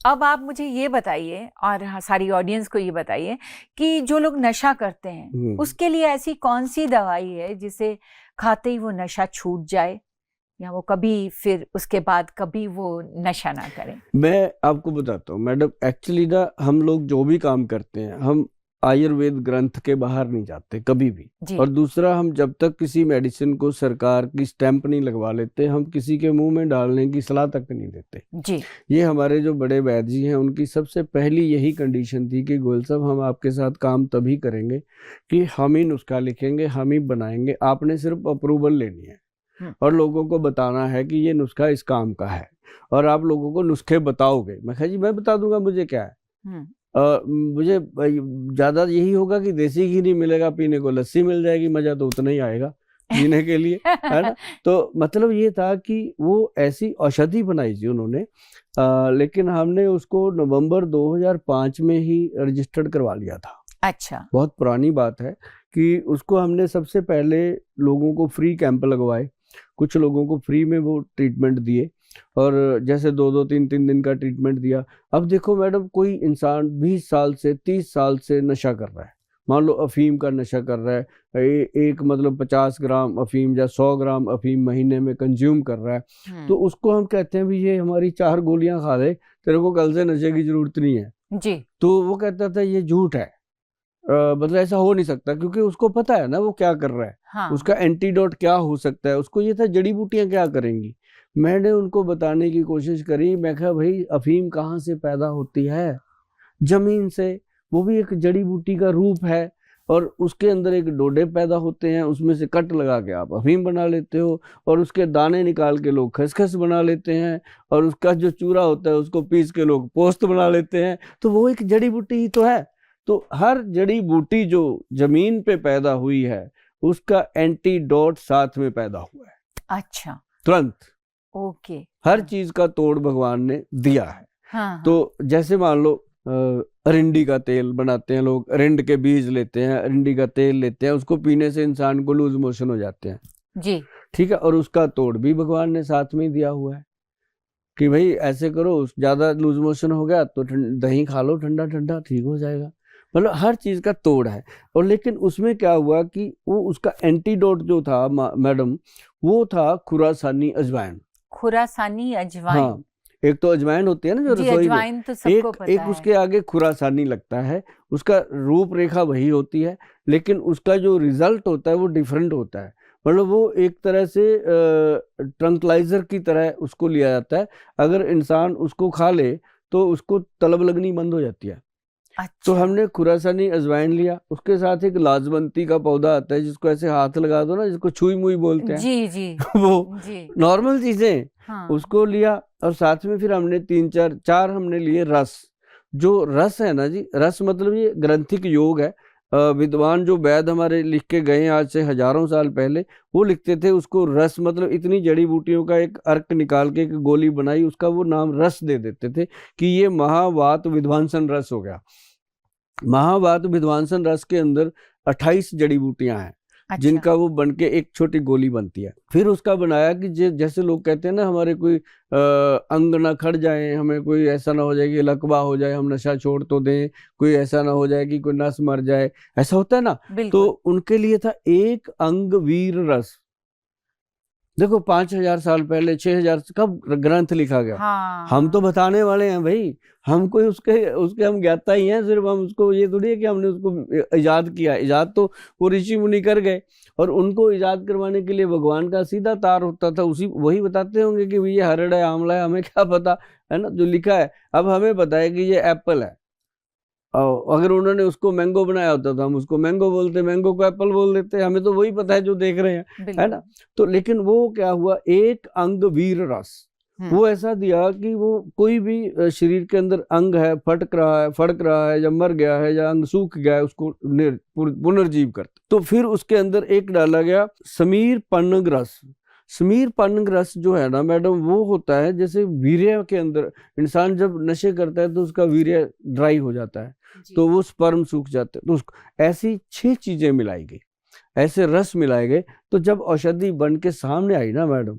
अब आप मुझे ये बताइए और सारी ऑडियंस को ये बताइए कि जो लोग नशा करते हैं उसके लिए ऐसी कौन सी दवाई है जिसे खाते ही वो नशा छूट जाए या वो कभी फिर उसके बाद कभी वो नशा ना करें? मैं आपको बताता हूँ मैडम, एक्चुअली ना हम लोग जो भी काम करते हैं हम आयुर्वेद ग्रंथ के बाहर नहीं जाते कभी भी। और दूसरा, हम जब तक किसी मेडिसिन को सरकार की स्टैंप नहीं लगवा लेते, हम किसी के मुंह में डालने की सलाह तक नहीं देते जी। ये हमारे जो बड़े वैद्य जी हैं उनकी सबसे पहली यही कंडीशन थी कि गोयल साहब हम आपके साथ काम तभी करेंगे कि हम ही नुस्खा लिखेंगे, हम ही बनाएंगे, आपने सिर्फ अप्रूवल लेनी है और लोगों को बताना है कि ये नुस्खा इस काम का है और आप लोगों को नुस्खे बताओगे। मैं कहा जी मैं बता दूंगा, मुझे क्या है। मुझे ज्यादा यही होगा कि देसी घी नहीं मिलेगा पीने को, लस्सी मिल जाएगी, मजा तो उतना ही आएगा पीने के लिए, है ना। तो मतलब ये था कि वो ऐसी औषधि बनाई थी उन्होंने, लेकिन हमने उसको नवंबर 2005 में ही रजिस्टर्ड करवा लिया था। अच्छा, बहुत पुरानी बात है कि उसको हमने सबसे पहले लोगों को फ्री कैंप लगवाए, कुछ लोगों को फ्री में वो ट्रीटमेंट दिए और जैसे 2-3 दिन का ट्रीटमेंट दिया। अब देखो मैडम, कोई इंसान 20 साल से 30 साल से नशा कर रहा है, मान लो अफीम का नशा कर रहा है, एक मतलब 50 ग्राम अफीम या 100 ग्राम अफीम महीने में कंज्यूम कर रहा है, तो उसको हम कहते हैं भी ये हमारी 4 गोलियां खा ले, तेरे को कल से नशे की जरूरत नहीं है जी। तो वो कहता था ये झूठ है, मतलब ऐसा हो नहीं सकता, क्योंकि उसको पता है ना वो क्या कर रहा है। हाँ। उसका एंटीडोट क्या हो सकता है, उसको ये था जड़ी बूटियां क्या करेंगी। मैंने उनको बताने की कोशिश करी, मैं कहा भाई अफीम कहाँ से पैदा होती है, जमीन से, वो भी एक जड़ी बूटी का रूप है और उसके अंदर एक डोडे पैदा होते हैं, उसमें से कट लगा के आप अफीम बना लेते हो और उसके दाने निकाल के लोग खसखस बना लेते हैं और उसका जो चूरा होता है उसको पीस के लोग पोस्त बना लेते हैं, तो वो एक जड़ी बूटी ही तो है। तो हर जड़ी बूटी जो जमीन पे पैदा हुई है उसका एंटीडोट साथ में पैदा हुआ है। अच्छा, तुरंत। ओके। हर चीज का तोड़ भगवान ने दिया है। हाँ, तो जैसे मान लो अरिंडी का तेल बनाते हैं लोग, अरिंड के बीज लेते हैं, अरिंडी का तेल लेते हैं, उसको पीने से इंसान को लूज मोशन हो जाते हैं जी, ठीक है, और उसका तोड़ भी भगवान ने साथ में दिया हुआ है कि भाई ऐसे करो, ज्यादा लूज मोशन हो गया तो दही खा लो ठंडा ठंडा, ठीक हो जाएगा। मतलब हर चीज का तोड़ है। और लेकिन उसमें क्या हुआ कि वो उसका एंटीडोट जो था मैडम, वो था खुरासानी अजवाइन। खुरासानी अजवाइन। हाँ, एक तो अजवाइन होती है ना जो रसोई में, तो सबको पता एक है। उसके आगे खुरासानी लगता है, उसका रूपरेखा वही होती है लेकिन उसका जो रिजल्ट होता है वो डिफरेंट होता है। मतलब वो एक तरह से ट्रंकलाइजर की तरह उसको लिया जाता है, अगर इंसान उसको खा ले तो उसको तलब लगनी बंद हो जाती है। अच्छा। तो हमने खुरासानी अजवाइन लिया, उसके साथ एक लाजवंती का पौधा आता है जिसको ऐसे हाथ लगा दो ना, जिसको छुई मुई बोलते हैं। जी जी। वो जी। नॉर्मल चीजें। हाँ। उसको लिया और साथ में फिर हमने 3-4 हमने लिए रस। जो रस है ना जी, रस मतलब ये ग्रंथिक योग है। विद्वान जो वैद हमारे लिख के गए आज से हजारों साल पहले, वो लिखते थे उसको रस, मतलब इतनी जड़ी बूटियों का एक अर्क निकाल के एक गोली बनाई, उसका वो नाम रस दे देते थे कि ये महावात विध्वंसन रस हो गया। महावात विध्वंसन रस के अंदर 28 जड़ी बूटियां हैं। अच्छा। जिनका वो बनके एक छोटी गोली बनती है। फिर उसका बनाया कि जैसे लोग कहते हैं ना हमारे कोई अंग ना खड़ जाए, हमें कोई ऐसा ना हो जाए कि लकवा हो जाए, हम नशा छोड़ तो दें, कोई ऐसा ना हो जाए कि कोई नस मर जाए, ऐसा होता है ना। तो उनके लिए था एक अंग वीर रस। देखो 5000 साल पहले, 6000 कब ग्रंथ लिखा गया। हाँ। हम तो बताने वाले हैं भाई, हम कोई उसके हम ज्ञाता ही हैं, सिर्फ हम उसको ये थोड़ी है कि हमने उसको इजाद किया। इजाद तो वो ऋषि मुनि कर गए और उनको इजाद करवाने के लिए भगवान का सीधा तार होता था, उसी वही बताते होंगे कि ये हरड़ है, आंवला है, हमें क्या पता है ना, जो लिखा है। अब हमें पता है कि ये एप्पल है, अगर उन्होंने उसको मैंगो बनाया होता तो हम उसको मैंगो बोलते, मैंगो को एप्पल बोल देते, हमें तो वही पता है जो देख रहे हैं, है ना। तो लेकिन वो क्या हुआ, एक अंग वीर रस वो ऐसा दिया कि वो कोई भी शरीर के अंदर अंग है, फटक रहा है, फड़क रहा है, या मर गया है, या अंग सूख गया है, उसको पुनर्जीव करते। तो फिर उसके अंदर एक डाला गया समीर पन्नग रस। समीर पन्नग रस जो है ना मैडम, वो होता है जैसे वीर्य के अंदर इंसान जब नशे करता है तो उसका वीर्य ड्राई हो जाता है, तो वो स्पर्म सूख जाते हैं, तो उसको ऐसी 6 चीजें मिलाई गई, ऐसे रस मिलाए गए। तो जब औषधि बन के सामने आई ना मैडम,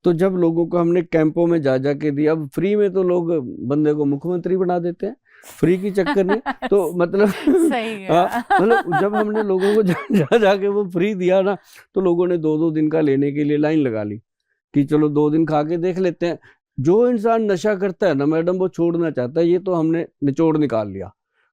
तो जब लोगों को हमने कैंपों में जा के दिया, अब फ्री में तो लोग बंदे को मुख्यमंत्री बना देते हैं फ्री की चक्कर में। तो मतलब सही है। मतलब जब हमने लोगों को जाके वो फ्री दिया ना, तो लोगों ने 2-2 दिन का लेने के लिए लाइन लगा ली कि चलो 2 दिन खा के देख लेते हैं। जो इंसान नशा करता है ना मैडम, वो छोड़ना चाहता है। ये तो हमने निचोड़ निकाल लिया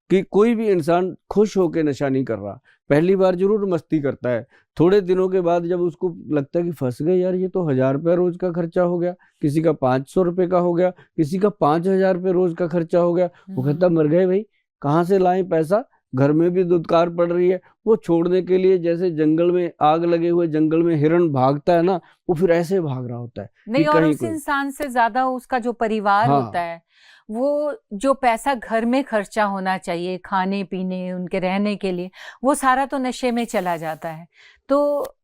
कि कोई भी इंसान खुश होकर नशा नहीं कर रहा। पहली बार जरूर मस्ती करता है, थोड़े दिनों के बाद जब उसको लगता है कि फंस गए यार, ये तो 1000 रुपया रोज का खर्चा हो गया, किसी का 500 रुपए का हो गया, किसी का 5000 रुपये रोज का खर्चा हो गया, वो कहता मर गए भाई, कहाँ से लाएं पैसा, घर में भी दुदकार पड़ रही है। वो छोड़ने के लिए जैसे जंगल में आग लगे हुए जंगल में हिरण भागता है ना, वो फिर ऐसे भाग रहा होता है नहीं। और उस इंसान से ज्यादा उसका जो परिवार होता है, वो जो पैसा घर में खर्चा होना चाहिए खाने पीने उनके रहने के लिए, वो सारा तो नशे में चला जाता है। तो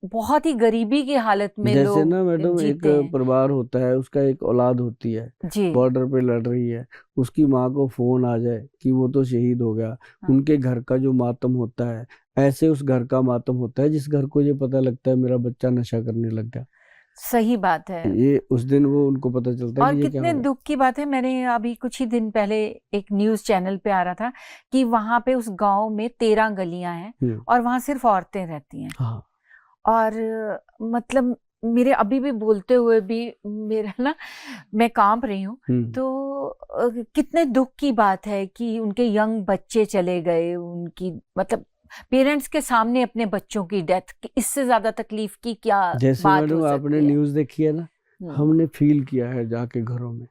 बहुत ही गरीबी की हालत में जैसे लोग ना मैडम एक परिवार होता है, उसका एक औलाद होती है, बॉर्डर पे लड़ रही है, उसकी माँ को फोन आ जाए कि वो तो शहीद हो गया, उनके घर का जो मातम होता है, ऐसे उस घर का मातम होता है जिस घर को ये पता लगता है मेरा बच्चा नशा करने लग गया। सही बात है। ये उस दिन वो उनको पता चलता है और कितने दुख की बात है। मैंने अभी कुछ ही दिन पहले एक न्यूज चैनल पे आ रहा था कि वहां पे उस गांव में 13 गलियां हैं और वहां सिर्फ औरतें रहती हैं। और मतलब मेरे अभी भी बोलते हुए भी मेरा ना, मैं कांप रही हूँ। तो कितने दुख की बात है कि उनके यंग बच्चे चले गए, उनकी मतलब पेरेंट्स के सामने अपने बच्चों की डेथ, इससे ज्यादा तकलीफ की क्या जैसे बात मैडम हो सकती आपने है? न्यूज देखी है ना, हमने फील किया है जाके घरों में,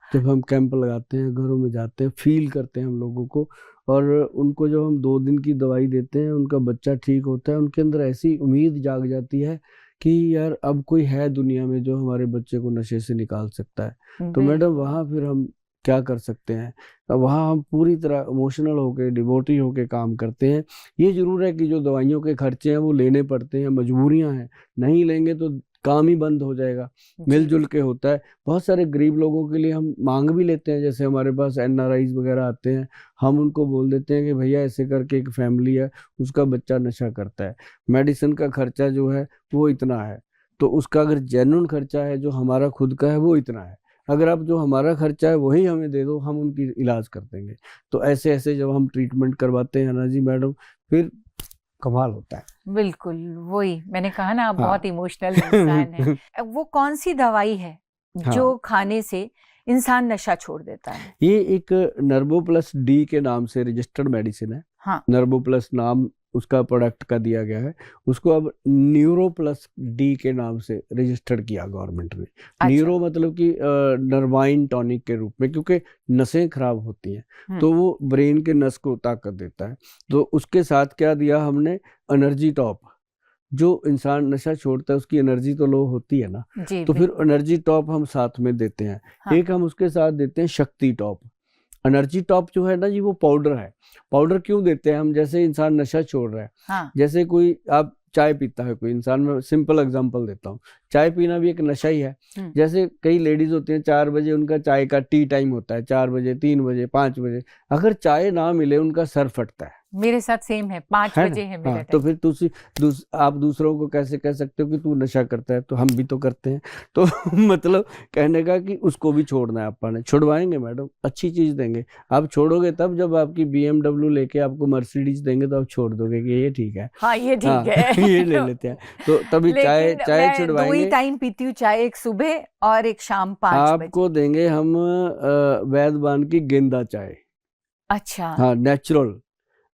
जब हम कैंप लगाते हैं घरों में जाते हैं, फील करते हैं हम लोगों को। और उनको जब हम 2 दिन की दवाई देते हैं, उनका बच्चा ठीक होता है, उनके अंदर ऐसी उम्मीद जाग जाती है कि यार अब कोई है दुनिया में जो हमारे बच्चे को नशे से निकाल सकता है। तो मैडम वहाँ फिर हम क्या कर सकते हैं, वहाँ हम पूरी तरह इमोशनल होके, डिवोटी होके काम करते हैं। ये जरूर है कि जो दवाइयों के खर्चे हैं वो लेने पड़ते हैं, मजबूरियां हैं, नहीं लेंगे तो काम ही बंद हो जाएगा। मिलजुल के होता है। बहुत सारे गरीब लोगों के लिए हम मांग भी लेते हैं, जैसे हमारे पास NRIs वगैरह आते हैं, हम उनको बोल देते हैं कि भैया ऐसे करके एक फैमिली है, उसका बच्चा नशा करता है, मेडिसिन का खर्चा जो है वो इतना है, तो उसका अगर जेन्युइन खर्चा है जो हमारा खुद का है वो इतना है, अगर आप जो हमारा खर्चा है वही हमें दे दो, हम उनकी इलाज कर देंगे। तो ऐसे ऐसे जब हम ट्रीटमेंट करवाते हैं ना जी मैडम, फिर कमाल होता है। बिल्कुल, वही मैंने कहा ना, आप बहुत इमोशनल इंसान है। वो कौन सी दवाई है जो खाने से इंसान नशा छोड़ देता है? ये एक NRBO+D के नाम से रजिस्टर्ड मेडिसिन है। NRBO+ नाम उसका प्रोडक्ट का दिया गया है, उसको अब NEURO+D के नाम से रजिस्टर्ड किया गवर्नमेंट ने। न्यूरो मतलब कि नर्वाइन टॉनिक के रूप में, क्योंकि नसें खराब होती हैं तो वो ब्रेन के नस को ताकत देता है। तो उसके साथ क्या दिया हमने, एनर्जी टॉप। जो इंसान नशा छोड़ता है उसकी एनर्जी तो लो होती है ना, तो फिर एनर्जी टॉप हम साथ में देते हैं। एक हम उसके साथ देते हैं शक्ति टॉप। एनर्जी टॉप जो है ना जी, वो पाउडर है। पाउडर क्यों देते हैं हम, जैसे इंसान नशा छोड़ रहा है, जैसे कोई आप चाय पीता है कोई इंसान, मैं सिंपल एग्जांपल देता हूँ, चाय पीना भी एक नशा ही है। जैसे कई लेडीज होती हैं 4 बजे उनका चाय का टी टाइम होता है, 4 बजे, 3 बजे, 5 बजे, अगर चाय ना मिले उनका सर फटता है। मेरे साथ सेम है, 5 बजे है मेरा टाइम। तो फिर आप दूसरों को कैसे कह सकते हो कि तू नशा करता है, तो हम भी तो करते हैं। तो मतलब कहने का कि उसको भी छोड़ना है, अपन छुड़वाएंगे मैडम, अच्छी चीज देंगे। आप छोड़ोगे तब जब आपकी BMW लेके आपको मर्सिडीज देंगे तो आप छोड़ दोगे कि ये ठीक है, ये ठीक है, ये ले लेते हैं। तो तभी चाय छुड़वाएंगे। 2 ही टाइम पीती हूँ चाय, एक सुबह और एक शाम 5 बजे। आपको देंगे हम वैद्यवान की गेंदा चाय। अच्छा। हाँ, नेचुरल,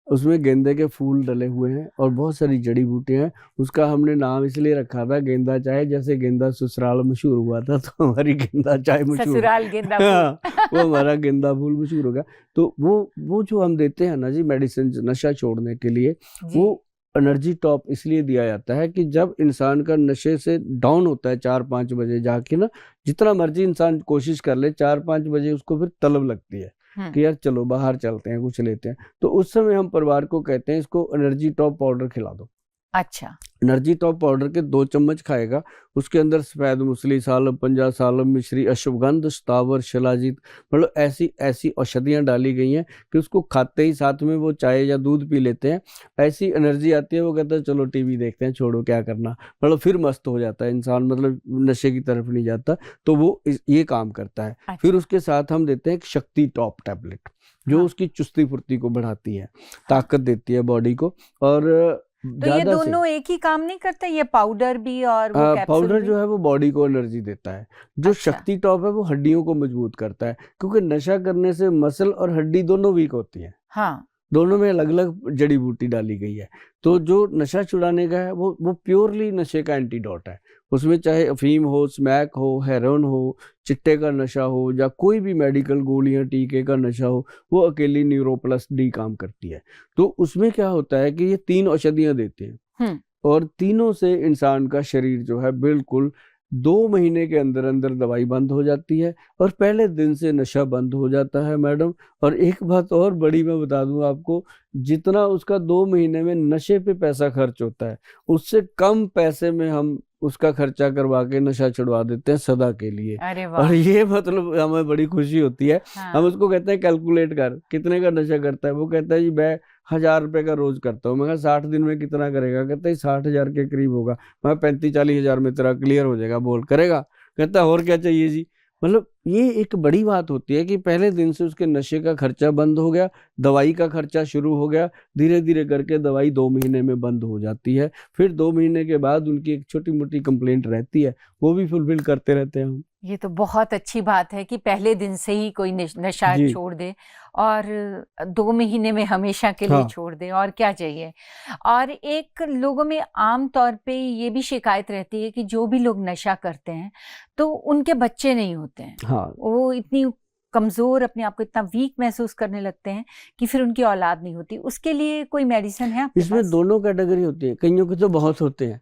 उसमें गेंदे के फूल डले हुए हैं और बहुत सारी जड़ी बूटियां हैं। उसका हमने नाम इसलिए रखा था गेंदा चाय, जैसे गेंदा ससुराल मशहूर हुआ था तो हमारी गेंदा चाय मशहूर, ससुराल गेंदा फूल। वो हमारा गेंदा फूल मशहूर हो गया। तो वो जो हम देते हैं ना जी मेडिसिन नशा छोड़ने के लिए, वो एनर्जी टॉप इसलिए दिया जाता है कि जब इंसान का नशे से डाउन होता है 4-5 बजे जाके ना, जितना मर्जी इंसान कोशिश कर ले, 4-5 बजे उसको फिर तलब लगती है कि यार चलो बाहर चलते हैं, कुछ लेते हैं। तो उस समय हम परिवार को कहते हैं इसको एनर्जी टॉप पाउडर खिला दो। अच्छा। एनर्जी टॉप पाउडर के 2 चम्मच खाएगा, उसके अंदर सफेद मूसली, सालम, पंजा सालम, मिश्री, अश्वगंध, स्थावर, शिलाजीत, मतलब ऐसी ऐसी औषधियां डाली गई हैं कि उसको खाते ही साथ में वो चाय या दूध पी लेते हैं। ऐसी एनर्जी आती है, वो कहता है चलो टीवी देखते हैं, छोड़ो क्या करना, मतलब फिर मस्त हो जाता है इंसान, मतलब नशे की तरफ नहीं जाता। तो वो ये काम करता है। अच्छा। फिर उसके साथ हम देते हैं एक शक्ति टॉप टैबलेट, जो हाँ। उसकी चुस्ती फुर्ती को बढ़ाती है, हाँ। ताकत देती है बॉडी को। और तो ये ज्यादा से दोनों एक ही काम नहीं करते, ये पाउडर भी और वो कैप्सूल पाउडर भी? जो है वो बॉडी को एनर्जी देता है, जो अच्छा। शक्ति टॉप है वो हड्डियों को मजबूत करता है, क्योंकि नशा करने से मसल और हड्डी दोनों वीक होती है। हाँ। दोनों में अलग अलग जड़ी बूटी डाली गई है। तो जो नशा छुड़ाने का है वो प्योरली नशे का एंटीडोट है। उसमें चाहे अफीम हो, स्मैक हो, हेरोइन हो, चिट्टे का नशा हो, या कोई भी मेडिकल गोलियां टीके का नशा हो, वो अकेली न्यूरो प्लस डी काम करती है। तो उसमें क्या होता है कि ये 3 औषधियां देते हैं, और तीनों से इंसान का शरीर जो है बिल्कुल 2 महीने के अंदर अंदर दवाई बंद हो जाती है, और पहले दिन से नशा बंद हो जाता है मैडम। और एक बात और बड़ी मैं बता दूं आपको, जितना उसका 2 महीने में नशे पे पैसा खर्च होता है, उससे कम पैसे में हम उसका खर्चा करवा के नशा छुड़वा देते हैं सदा के लिए। अरे और वाह। ये मतलब हमें बड़ी खुशी होती है। हम हाँ। उसको कहते हैं कैलकुलेट कर कितने का नशा करता है। वो कहता है जी मैं 1000 रुपए का रोज करता हूँ। मैं कहा 60 दिन में कितना करेगा? कहता है 60,000 के करीब होगा। मैं 35-40 हजार में तेरा क्लियर हो जाएगा। बोल करेगा? कहता है और क्या चाहिए जी। मतलब ये एक बड़ी बात होती है कि पहले दिन से उसके नशे का खर्चा बंद हो गया, दवाई का खर्चा शुरू हो गया। धीरे धीरे करके दवाई 2 महीने में बंद हो जाती है। फिर 2 महीने के बाद उनकी एक छोटी मोटी कंप्लेंट रहती है, वो भी फुलफिल करते रहते हैं हम। ये तो बहुत अच्छी बात है कि पहले दिन से ही कोई नशा जी छोड़ दे, और 2 महीने में हमेशा के लिए हाँ छोड़ दे, और क्या चाहिए। और एक लोगों में आम तौर पे ये भी शिकायत रहती है कि जो भी लोग नशा करते हैं तो उनके बच्चे नहीं होते हैं। हाँ वो इतनी कमजोर, अपने आप को इतना वीक महसूस करने लगते हैं कि फिर उनकी औलाद नहीं होती। उसके लिए कोई मेडिसिन है आपके इसमें पास? दोनों कैटेगरी होती है, कईयों के तो बहुत होते हैं,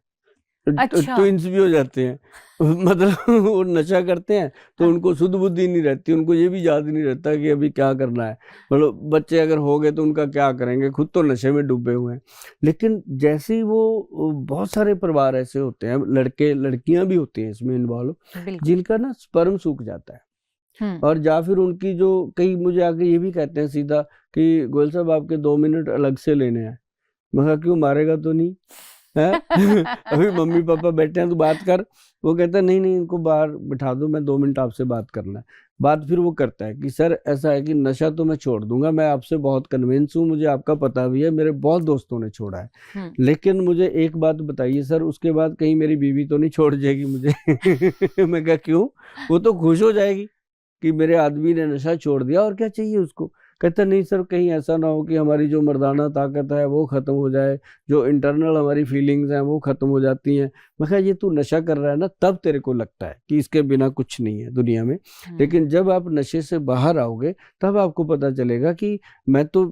अच्छा। ट्विंस भी हो जाते हैं। मतलब वो नशा करते हैं तो हाँ। उनको शुद्ध बुद्धि नहीं रहती, उनको ये भी याद नहीं रहता कि अभी क्या करना है। मतलब बच्चे अगर हो गए तो उनका क्या करेंगे, खुद तो नशे में डूबे हुए हैं। लेकिन जैसे ही वो बहुत सारे परिवार ऐसे होते हैं, लड़के लड़कियां भी होती हैं इसमें इन्वॉल्व, बिल्कुल। जिनका ना स्पर्म सूख जाता है। और या फिर उनकी जो, कई मुझे आके ये भी कहते हैं सीधा कि गोयल साहब आपके 2 मिनट अलग से लेने हैं। मैं कहा क्यों, मारेगा तो नहीं है? अभी मम्मी पापा बैठे हैं तो बात कर। वो कहता है नहीं नहीं, इनको बाहर बिठा दो, मैं 2 मिनट आपसे बात करना है। बात फिर वो करता है कि सर ऐसा है कि नशा तो मैं छोड़ दूंगा, मैं आपसे बहुत कन्विंस हूँ, मुझे आपका पता भी है, मेरे बहुत दोस्तों ने छोड़ा है, लेकिन मुझे एक बात बताइए सर, उसके बाद कहीं मेरी बीवी तो नहीं छोड़ जाएगी मुझे? मैं कहा क्यों? वो तो खुश हो जाएगी कि मेरे आदमी ने नशा छोड़ दिया, और क्या चाहिए उसको। कहता नहीं सर, कहीं ऐसा ना हो कि हमारी जो मर्दाना ताकत है वो खत्म हो जाए, जो इंटरनल हमारी फीलिंग्स हैं वो खत्म हो जाती हैं। मैं कहा ये तू नशा कर रहा है ना, तब तेरे को लगता है कि इसके बिना कुछ नहीं है दुनिया में। लेकिन जब आप नशे से बाहर आओगे तब आपको पता चलेगा कि मैं तो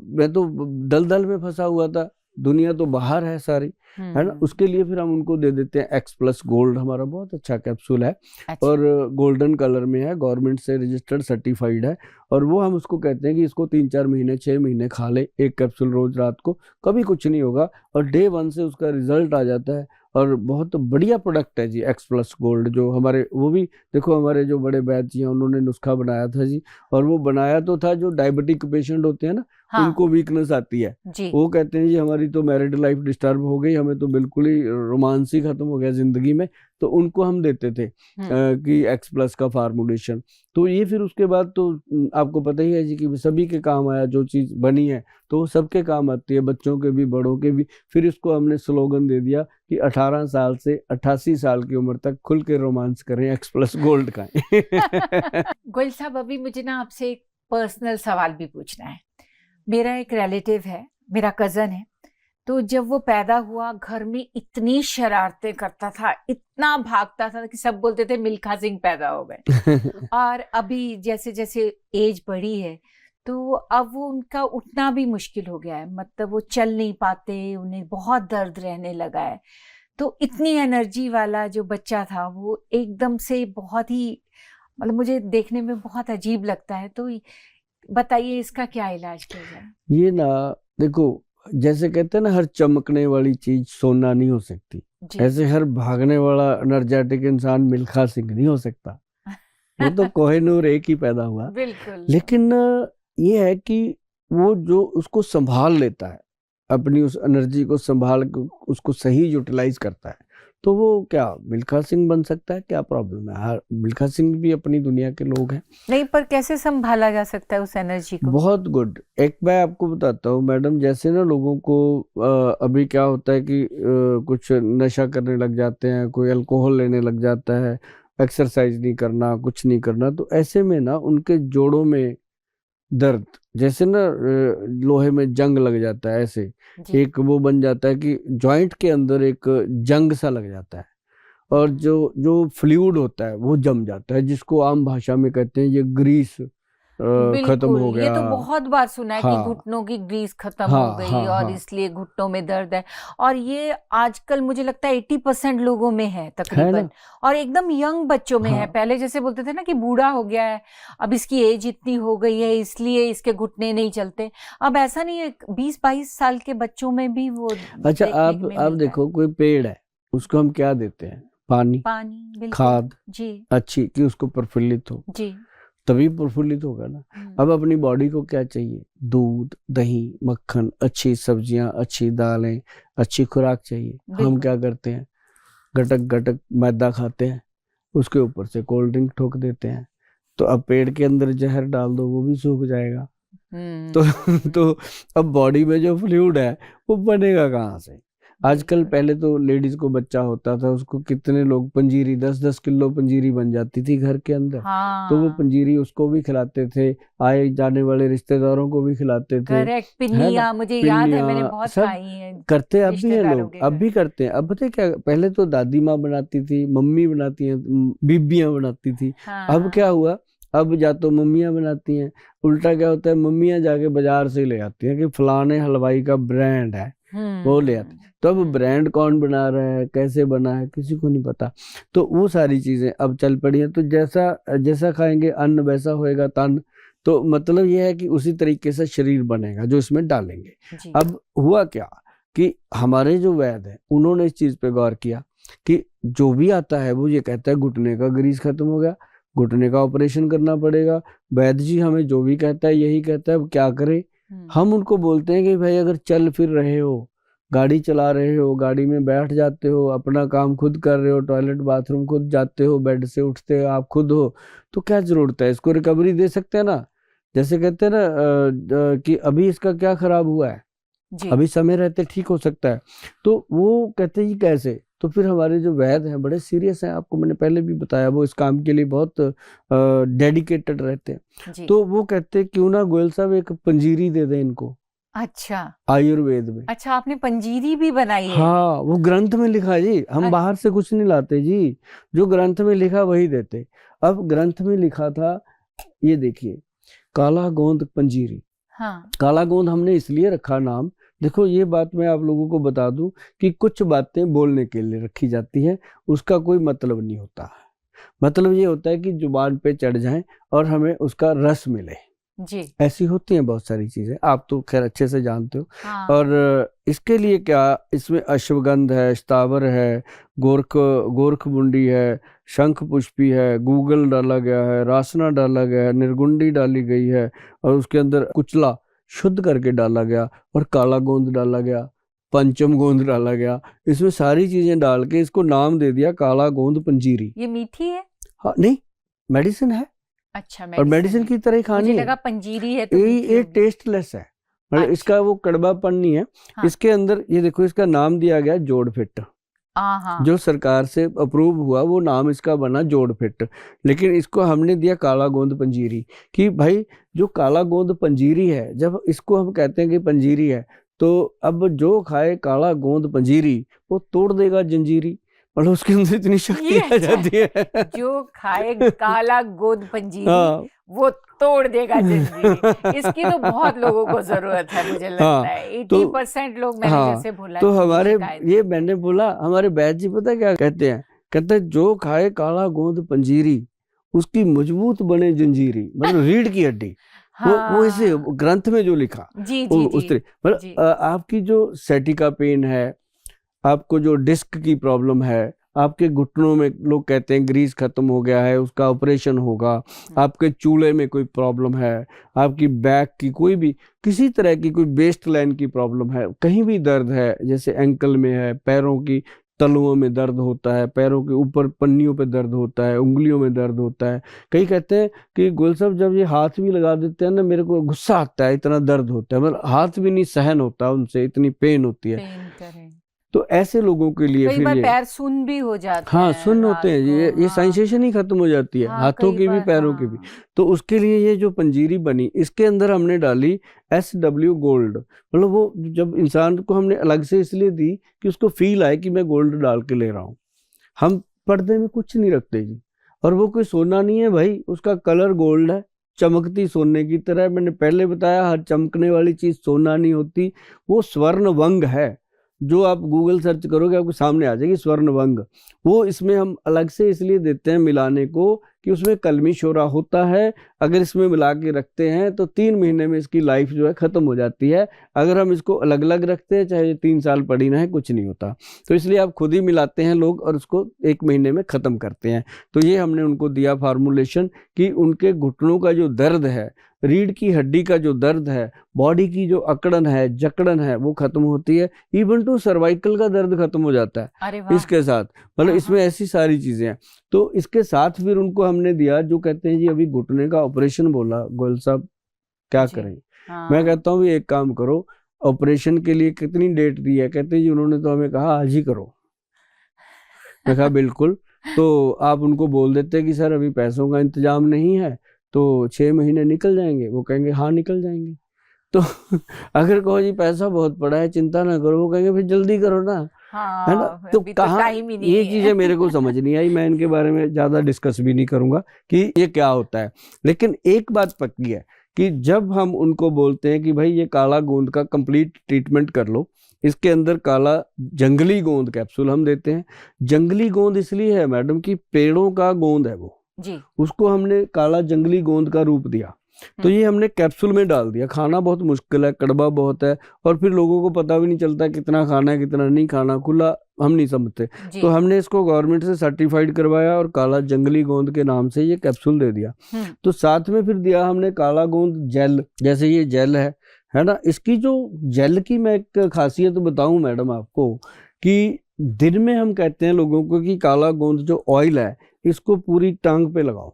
दलदल में फंसा हुआ था, दुनिया तो बाहर है सारी, है ना। उसके लिए फिर हम उनको दे देते हैं एक्स प्लस गोल्ड, हमारा बहुत अच्छा कैप्सूल है। अच्छा। और गोल्डन कलर में है, गवर्नमेंट से रजिस्टर्ड सर्टिफाइड है। और वो हम उसको कहते हैं कि इसको 3-4 महीने 6 महीने खा ले, एक कैप्सूल रोज रात को, कभी कुछ नहीं होगा, और डे 1 से उसका रिजल्ट आ जाता है। और बहुत बढ़िया प्रोडक्ट है जी एक्स प्लस गोल्ड, जो हमारे, वो भी देखो हमारे जो बड़े वैद्य जी हैं उन्होंने नुस्खा बनाया था जी। और वो बनाया तो था जो डायबिटिक पेशेंट होते हैं ना, हाँ। उनको वीकनेस आती है जी। वो कहते हैं जी हमारी तो मैरिड लाइफ डिस्टर्ब हो गई, हमें तो बिल्कुल ही रोमांस ही खत्म हो गया जिंदगी में, तो उनको हम देते थे कि एक्स प्लस का फार्मूलेशन। तो ये फिर उसके बाद तो आपको पता ही है जी कि सभी के काम आया, जो चीज़ बनी है तो वो सबके काम आती है, बच्चों के भी बड़ों के भी। फिर इसको हमने स्लोगन दे दिया कि 18 साल से 88 साल की उम्र तक खुल के रोमांस करें, एक्स प्लस गोल्ड का। गोयल साहब, अभी मुझे ना आपसे एक पर्सनल सवाल भी पूछना है। मेरा एक रिलेटिव है, मेरा कज़न है, तो जब वो पैदा हुआ घर में इतनी शरारतें करता था, इतना भागता था कि सब बोलते थे मिल्खा सिंह पैदा हो गए। और अभी जैसे जैसे एज बढ़ी है तो अब वो उनका उठना भी मुश्किल हो गया है, मतलब वो चल नहीं पाते, उन्हें बहुत दर्द रहने लगा है। तो इतनी एनर्जी वाला जो बच्चा था वो एकदम से बहुत ही, मतलब मुझे देखने में बहुत अजीब लगता है। तो बताइए इसका क्या इलाज किया जाए? ये ना देखो, जैसे कहते हैं ना, हर चमकने वाली चीज सोना नहीं हो सकती, जी ऐसे हर भागने वाला एनर्जेटिक इंसान मिल्खा सिंह नहीं हो सकता। वो तो कोहिनूर एक ही पैदा हुआ। बिल्कुल लेकिन ये है कि वो जो उसको संभाल लेता है, अपनी उस एनर्जी को संभाल के उसको सही यूटिलाइज करता है, तो वो क्या मिल्खा सिंह बन सकता है? क्या प्रॉब्लम है? हर मिल्खा सिंह भी अपनी दुनिया के लोग हैं। नहीं, पर कैसे संभाला जा सकता है उस एनर्जी को? बहुत गुड। एक मैं आपको बताता हूँ मैडम, जैसे ना लोगों को अभी क्या होता है कि कुछ नशा करने लग जाते हैं, कोई अल्कोहल लेने लग जाता है, एक्सरसाइज नहीं करना, कुछ नहीं करना, तो ऐसे में ना उनके जोड़ों में दर्द, जैसे ना लोहे में जंग लग जाता है, ऐसे जी एक वो बन जाता है कि जॉइंट के अंदर एक जंग सा लग जाता है, और जो जो फ्लूइड होता है वो जम जाता है, जिसको आम भाषा में कहते हैं ये ग्रीस खत्म बिल्कुल, हो ये गया। तो बहुत बार सुना है कि हाँ घुटनों की ग्रीस खत्म हो हाँ गई हाँ और हाँ इसलिए घुटनों में दर्द है। और ये आजकल मुझे लगता है 80% लोगों में है है तकरीबन, ना। और एकदम यंग बच्चों में है। हाँ पहले जैसे बोलते थे ना कि बूढ़ा हो गया है, अब इसकी एज इतनी हो गई है इसलिए इसके घुटने नहीं चलते, अब ऐसा नहीं है, 20-22 साल के बच्चों में भी वो अच्छा, देखने आप में मिलता है। देखो, कोई पेड़ है, उसको हम क्या देते हैं? पानी, पानी, बिल्कुल खाद जी अच्छी, कि उसको प्रफुल्लित हो, जी तभी प्रफुल्लित होगा ना। अब अपनी बॉडी को क्या चाहिए? दूध, दही, मक्खन, अच्छी सब्जियां, अच्छी दालें, अच्छी खुराक चाहिए। हम बिल्कुल क्या करते हैं? गटक गटक मैदा खाते हैं, उसके ऊपर से कोल्ड ड्रिंक ठोक देते हैं, तो अब पेड़ के अंदर जहर डाल दो, वो भी सूख जाएगा। तो तो अब बॉडी में जो फ्लूइड है वो बनेगा कहाँ से? आजकल, बिल्कुल पहले तो लेडीज को बच्चा होता था, उसको कितने लोग पंजीरी, 10-10 किलो पंजीरी बन जाती थी घर के अंदर, तो वो हाँ पंजीरी उसको भी खिलाते थे, आए जाने वाले रिश्तेदारों को भी खिलाते थे, करेक्ट, है ना। पिन्नियाँ मुझे याद है, मैंने पिन्नियाँ बहुत सब खाई हैं करते अब भी हैं रिश्तेदारों लोग, के अब घर। भी करते हैं। अब पता है क्या, पहले तो दादी माँ बनाती थी, मम्मी बनाती हैं, बीबियाँ बनाती थी। अब क्या हाँ हुआ, अब या तो मम्मियाँ बनाती हैं, उल्टा क्या होता है, मम्मियाँ जाके बाजार से ले आती हैं कि फलाने हलवाई का ब्रांड है, वो ले आती। तो अब ब्रांड कौन बना रहा है, कैसे बना है, किसी को नहीं पता। तो वो सारी चीजें अब चल पड़ी हैं। तो जैसा जैसा खाएंगे अन्न वैसा होएगा तन, तो मतलब ये है कि उसी तरीके से शरीर बनेगा जो इसमें डालेंगे। जी अब हुआ क्या कि हमारे जो वैद्य हैं उन्होंने इस चीज पे गौर किया कि जो भी आता है वो ये कहता है घुटने का ग्रीस खत्म हो गया, घुटने का ऑपरेशन करना पड़ेगा। वैद्य जी हमें जो भी कहता है यही कहता है, अब क्या करें? हम उनको बोलते हैं कि भाई अगर चल फिर रहे हो, गाड़ी चला रहे हो, गाड़ी में बैठ जाते हो, अपना काम खुद कर रहे हो, टॉयलेट बाथरूम खुद जाते हो, बेड से उठते हो आप खुद हो, तो क्या जरूरत है? इसको रिकवरी दे सकते हैं ना। जैसे कहते हैं ना कि अभी इसका क्या खराब हुआ है, जी अभी समय रहते ठीक हो सकता है। तो वो कहते हैं जी कैसे? तो फिर हमारे जो वैद्य हैं बड़े सीरियस हैं, आपको मैंने पहले भी बताया, वो इस काम के लिए बहुत डेडिकेटेड रहते हैं। जी तो वो कहते हैं क्यों ना गोयल साहब एक पंजीरी दे दें इनको, अच्छा आयुर्वेद में। अच्छा, आपने पंजीरी भी बनाई है? हाँ, वो ग्रंथ में लिखा है जी, हम बाहर से कुछ नहीं लाते जी, जो ग्रंथ में लिखा वही देते। अब ग्रंथ में लिखा था, ये देखिए, काला गोंद पंजीरी। हाँ काला गोंद हमने इसलिए रखा नाम, देखो ये बात मैं आप लोगों को बता दूं कि कुछ बातें बोलने के लिए रखी जाती हैं, उसका कोई मतलब नहीं होता। मतलब ये होता है कि जुबान पे चढ़ जाएं और हमें उसका रस मिले, जी ऐसी होती हैं बहुत सारी चीजें, आप तो खैर अच्छे से जानते हो। हाँ और इसके लिए क्या, इसमें अश्वगंध है, स्थावर है, गोरख मुंडी है, शंख पुष्पी है, गूगल डाला गया है, रासना डाला गया है, निर्गुंडी डाली गई है, और उसके अंदर कुचला शुद्ध करके डाला गया, और काला गोंद डाला गया, पंचम गोंद डाला गया। इसमें सारी चीजें डाल के इसको नाम दे दिया काला गोंद पंजीरी। ये मीठी है? हाँ, नहीं, मेडिसिन है, अच्छा और मेडिसिन मेडिसिन है। की तरह ही मुझे खानी लगा है। पंजीरी है तो ये मीठी ये होगी। टेस्टलेस है, मतलब अच्छा इसका वो कड़वापन नहीं है। हाँ इसके अंदर ये देखो, इसका नाम दिया गया जोड़ फिट, हाँ जो सरकार से अप्रूव हुआ वो नाम इसका बना जोड़ फिट, लेकिन इसको हमने दिया काला गोंद पंजीरी। कि भाई जो काला गोंद पंजीरी है, जब इसको हम कहते हैं कि पंजीरी है, तो अब जो खाए काला गोंद पंजीरी वो तोड़ देगा जंजीरी, मतलब उसके अंदर इतनी शक्ति ये आ अच्छा जाती है, है। जो खाए काला गोंद पंजीरी हाँ वो तोड़ देगा जंजीरी। इसकी तो बहुत लोगों को जरूरत है, मुझे लगता हाँ है तो 80% लोग, मैंने हाँ जैसे बोला तो कि हमारे शिकायत ये करते हैं। मैंने बोला, हमारे बैद जी पता क्या कहते हैं? कहते हैं जो खाए काला गोंद पंजीरी उसकी मजबूत बने जंजीरी, मतलब रीढ़ की हड्डी। वो ऐसे ग्रंथ में जो लिखा जी उस तरह, मतलब आपकी जो सैटिका पेन है, आपको जो डिस्क की प्रॉब्लम है, आपके घुटनों में लोग कहते हैं ग्रीस खत्म हो गया है, उसका ऑपरेशन होगा, आपके चूल्हे में कोई प्रॉब्लम है, आपकी बैक की कोई भी किसी तरह की कोई वेस्ट लाइन की प्रॉब्लम है, कहीं भी दर्द है, जैसे एंकल में है, पैरों की तलुओं में दर्द होता है, पैरों के ऊपर पन्नियों पे दर्द होता है, उंगलियों में दर्द होता है। कई कहते हैं कि गोयल साहब जब ये हाथ भी लगा देते हैं ना, मेरे को गुस्सा आता है, इतना दर्द होता है, मतलब हाथ भी नहीं सहन होता उनसे, इतनी पेन होती है। तो ऐसे लोगों के लिए कई बार पैर सुन्न भी हो जाते हैं। हाँ, सुन्न होते हैं, ये सेंसेशन ही खत्म हो जाती है, हाथों की भी पैरों की भी। तो उसके लिए ये जो पंजीरी बनी, इसके अंदर हमने डाली SW गोल्ड, मतलब वो जब इंसान को हमने अलग से इसलिए दी कि उसको फील आए कि मैं गोल्ड डाल के ले रहा हूँ। हम पर्दे में कुछ नहीं रखते जी, और वो कोई सोना नहीं है भाई, उसका कलर गोल्ड है, चमकती सोने की तरह। मैंने पहले बताया, हर चमकने वाली चीज सोना नहीं होती, वो स्वर्ण वंग है। जो आप गूगल सर्च करोगे आपको सामने आ जाएगी स्वर्ण वंग। वो इसमें हम अलग से इसलिए देते हैं मिलाने को कि उसमें कलमी शोरा होता है। अगर इसमें मिला के रखते हैं तो 3 महीने में इसकी लाइफ जो है खत्म हो जाती है। अगर हम इसको अलग अलग रखते हैं, चाहे 3 साल पड़ी ना है, कुछ नहीं होता। तो इसलिए आप खुद ही मिलाते हैं लोग और उसको 1 महीने में खत्म करते हैं। तो ये हमने उनको दिया फार्मूलेशन कि उनके घुटनों का जो दर्द है, रीढ़ की हड्डी का जो दर्द है, बॉडी की जो अकड़न है, जकड़न है, वो खत्म होती है। इवन टू सर्वाइकल का दर्द खत्म हो जाता है इसके साथ। मतलब इसमें ऐसी सारी चीजें हैं। तो इसके साथ फिर उनको हमने दिया, जो कहते हैं जी अभी घुटने का ऑपरेशन बोला गोयल साहब, क्या करें? मैं कहता हूँ एक काम करो, ऑपरेशन के लिए कितनी डेट दी है? कहते जी उन्होंने तो हमें कहा आज ही करो। मैं कहा बिल्कुल। तो आप उनको बोल देते कि सर अभी पैसों का इंतजाम नहीं है, तो 6 महीने निकल जाएंगे। वो कहेंगे हाँ निकल जाएंगे। तो अगर कहो जी पैसा बहुत पड़ा है, चिंता ना करो, वो कहेंगे फिर जल्दी करो ना, है ना? तो कहाँ ये चीजें मेरे को समझ नहीं आई। मैं इनके बारे में ज्यादा डिस्कस भी नहीं करूंगा कि ये क्या होता है। लेकिन एक बात पक्की है कि जब हम उनको बोलते हैं कि भाई ये काला गोंद का कंप्लीट ट्रीटमेंट कर लो, इसके अंदर काला जंगली गोंद कैप्सूल हम देते हैं। जंगली गोंद इसलिए है मैडम कि पेड़ों का गोंद है वो जी, उसको हमने काला जंगली गोंद का रूप दिया। तो ये हमने कैप्सूल में डाल दिया। खाना बहुत मुश्किल है, कड़वा बहुत है, और फिर लोगों को पता भी नहीं चलता कितना खाना है कितना नहीं खाना, खुला हम नहीं समझते। तो हमने इसको गवर्नमेंट से सर्टिफाइड करवाया और काला जंगली गोंद के नाम से ये कैप्सूल दे दिया। तो साथ में फिर दिया हमने काला गोंद जेल, जैसे ये जेल है ना। इसकी जो जेल की मैं एक खासियत बताऊं मैडम आपको, कि दिन में हम कहते हैं लोगों को कि काला गोंद जो ऑयल है इसको पूरी टांग पे लगाओ,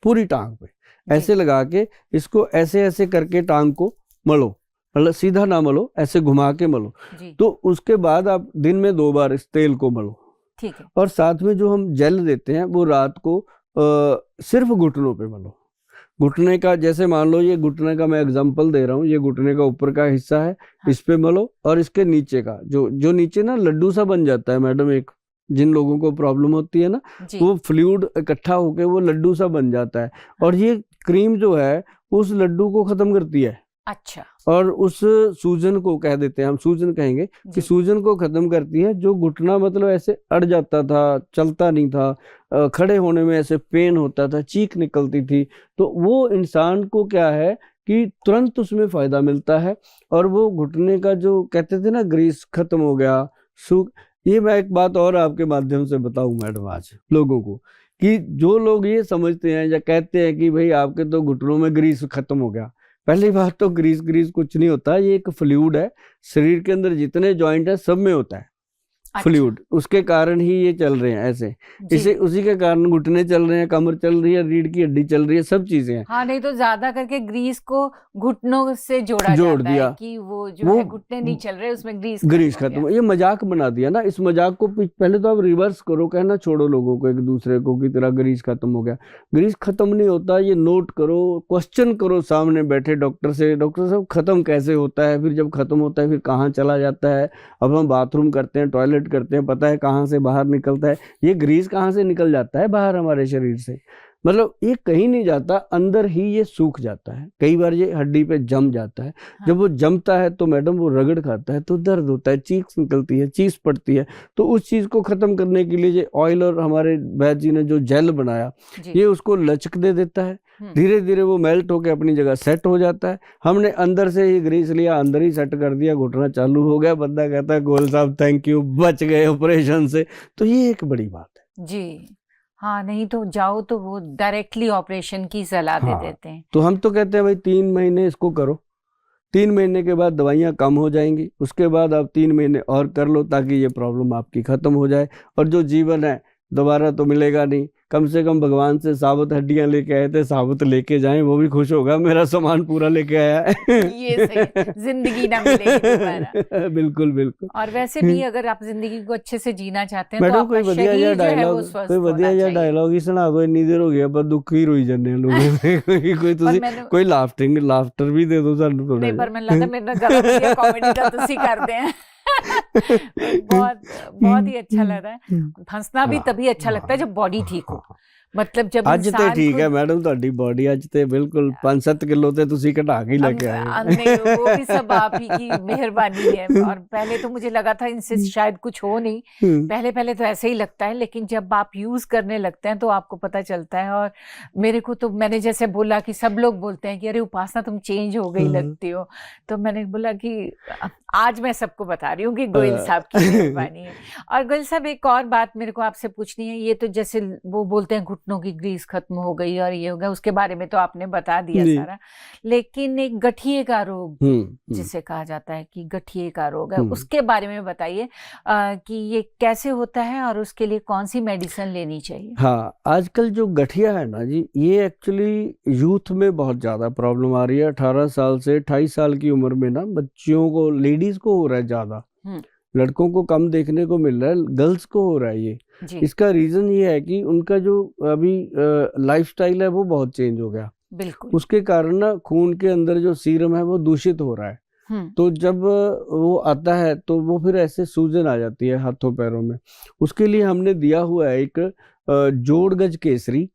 पूरी टांग पे ऐसे लगा के इसको ऐसे ऐसे करके टांग को मलो, मतलब सीधा ना मलो, ऐसे घुमा के मलो। तो उसके बाद आप दिन में 2 बार इस तेल को मलो, ठीक है। और साथ में जो हम जेल देते हैं वो रात को सिर्फ घुटनों पे मलो। घुटने का, जैसे मान लो ये घुटने का मैं एग्जांपल दे रहा हूँ, ये घुटने का ऊपर का हिस्सा है, हाँ। इस पे मलो, और इसके नीचे का जो नीचे ना लड्डू सा बन जाता है मैडम, एक जिन लोगों को प्रॉब्लम होती है ना, वो फ्लूइड इकट्ठा होके वो लड्डू सा बन जाता है, और ये क्रीम जो है उस लड्डू को खत्म करती है। अच्छा। और उस सूजन को कह देते हैं, हम सूजन कहेंगे कि सूजन को खत्म करती है। जो घुटना मतलब ऐसे अड़ जाता था, चलता नहीं था, खड़े होने में ऐसे पेन होता था, चीख निकलती थी, तो वो इंसान को क्या है कि तुरंत उसमें फायदा मिलता है। और वो घुटने का जो कहते थे ना ग्रीस खत्म हो गया, सूख। ये मैं एक बात और आपके माध्यम से बताऊं मैडम आज लोगों को, कि जो लोग ये समझते हैं या कहते हैं कि भाई आपके तो घुटनों में ग्रीस खत्म हो गया, पहली बात तो ग्रीस कुछ नहीं होता। ये एक फ्लूइड है, शरीर के अंदर जितने जॉइंट है सब में होता है। अच्छा। फ्लूइड, उसके कारण ही ये चल रहे हैं ऐसे, इसे उसी के कारण घुटने चल रहे हैं, कमर चल रही है, रीढ़ की हड्डी चल रही है, सब चीजें हैं। हाँ, नहीं तो ज्यादा करके ग्रीस को घुटनों से जोड़ दिया है कि वो जो है घुटने नहीं चल रहे, उसमें ग्रीस खत्म। ये मजाक बना दिया ना। इस मजाक को पहले तो आप रिवर्स करो, कहना छोड़ो लोगों को एक दूसरे को की तरह ग्रीस खत्म हो गया। ग्रीस खत्म नहीं होता, ये नोट करो, क्वेश्चन करो सामने बैठे डॉक्टर से, डॉक्टर साहब खत्म कैसे होता है, फिर जब खत्म होता है फिर कहाँ चला जाता है। अब हम बाथरूम करते हैं, टॉयलेट करते हैं, पता है कहाँ से बाहर निकलता है, ये ग्रीस कहाँ से निकल जाता है बाहर हमारे शरीर से। मतलब ये कहीं नहीं जाता, अंदर ही ये सूख जाता है। कई बार ये हड्डी पे जम जाता है। हाँ। जब वो जमता है तो मैडम वो रगड़ खाता है तो दर्द होता है, चीख निकलती है, चीस पड़ती है। तो उस चीज को खत्म करने के लिए ये ऑयल और हमारे वैद्य जी ने जो जेल बनाया, ये उसको लचक दे देता है। धीरे धीरे वो मेल्ट होकर अपनी जगह सेट हो जाता है। हमने अंदर से ही ग्रीस लिया, अंदर ही सेट कर दिया, घुटना चालू हो गया। बंदा कहता है गोयल साहब थैंक यू, बच गए ऑपरेशन से। तो ये एक बड़ी बात है जी। हाँ, नहीं तो जाओ तो वो डायरेक्टली ऑपरेशन की सलाह दे देते हैं। तो हम तो कहते हैं भाई 3 महीने इसको करो, 3 महीने के बाद दवाइयाँ कम हो जाएंगी, उसके बाद आप 3 महीने और कर लो ताकि ये प्रॉब्लम आपकी खत्म हो जाए। और जो जीवन है दोबारा तो मिलेगा नहीं। कम से कम भगवान से साबुत हड्डियां लेके आए थे, साबुत लेके जाएं, वो भी खुश होगा मेरा सामान पूरा लेके आया है। ये सही, जिंदगी ना मिलेगी दोबारा। बिल्कुल बिल्कुल। और वैसे भी अगर आप जिंदगी को अच्छे से जीना चाहते हैं तो मैडम आपका कोई बढ़िया शरीर या जो है वो डायलॉग, स्वस्थ कोई होना बढ़िया या चाहिए। डायलॉग ही सुना दो, इतनी देर हो गई पर दुख ही रोई जाने लोग। कोई कोई लाफ्टर भी दे दो सानू थोड़ा। नहीं, पर मैं लगता मेरे ना गला बढ़िया कॉमेडी का तुसी करते हैं। बहुत बहुत ही अच्छा लग रहा है। हंसना भी तभी अच्छा लगता है जब बॉडी ठीक हो। मतलब जब ਅੱਜ ਤੇ इंसान ठीक है खुद- मैडम, ਤੁਹਾਡੀ बॉडी ਅੱਜ ਤੇ ਬਿਲकुਲ 5-7 किलो ਤੇ ਤੁਸੀਂ ਘਟਾ ਕੇ ਲੈ के आए हो। नहीं, वो भी सब आप ही की मेहरबानी है। और पहले तो मुझे लगा था इनसे शायद कुछ हो नहीं, पहले पहले तो ऐसे ही लगता है, लेकिन जब आप यूज करने लगते हैं तो आपको पता चलता है। और मेरे को तो, मैंने जैसे बोला कि सब लोग बोलते हैं कि अरे उपासना तुम चेंज हो गई लगती हो, तो मैंने बोला कि आज मैं सबको बता रही हूँ कि गोयल साहब की मेहरबानी है। और गोयल साहब एक और बात मेरे को आपसे पूछनी है। ये तो जैसे वो बोलते हैं घुटनों की ग्रीस खत्म हो गई और ये हो गया, उसके बारे में तो आपने बता दिया सारा। लेकिन एक गठिए का रोग जिसे कहा जाता है कि गठिए का रोग है, उसके बारे में बताइए कि ये कैसे होता है और उसके लिए कौन सी मेडिसिन लेनी चाहिए। हाँ, आजकल जो गठिया है ना जी, ये एक्चुअली यूथ में बहुत ज्यादा प्रॉब्लम आ रही है। 18 साल से 28 साल की उम्र में ना बच्चियों को, लेडीज को हो रहा है ज्यादा, लड़कों को कम देखने को मिल रहा है, गर्ल्स को हो रहा है ये। इसका रीजन ये है कि उनका जो अभी लाइफस्टाइल है वो बहुत चेंज हो गया। बिल्कुल। उसके कारण ना खून के अंदर जो सीरम है वो दूषित हो रहा है। तो जब वो आता है तो वो फिर ऐसे सूजन आ जाती है हाथों पैरों में। उसके लिए हमने दिया हुआ है एक जोड़गज केसरी।